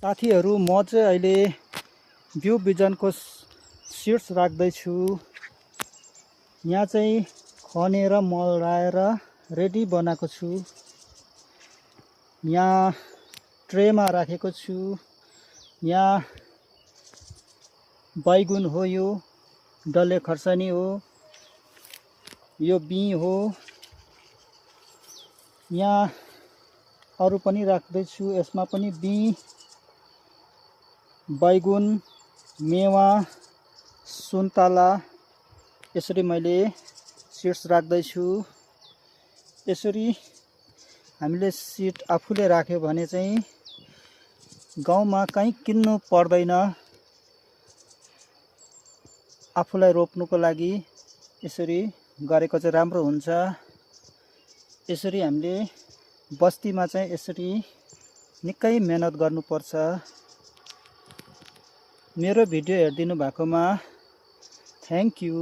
साथीहरू म चाहिँ अहिले बिउ बिजनको सिड्स राख्दैछु। यहाँ चाहिँ खनेर मल लाएर रेडी बनाएको छु। यहाँ ट्रेमा राखेको छु। यहाँ बैगुन हो, यो डल्ले खर्सानी हो, यो बीँ हो। यहाँ अरू पनि राख्दैछु, यसमा पनि बीँ, बैगुन, मेवा, सुन्तला यसरी मैले सिड्स राख्दैछु। यसरी हामीले सिड आफूले राख्यो भने चाहिँ गाउँमा कहीँ किन्नु पर्दैन। आफूलाई रोप्नुको लागि यसरी गरेको चाहिँ राम्रो हुन्छ। यसरी हामीले बस्तीमा चाहिँ यसरी निकै मेहनत गर्नुपर्छ। मेरो भिडियो हेरिदिनु भएकोमा थ्याङ्क यू।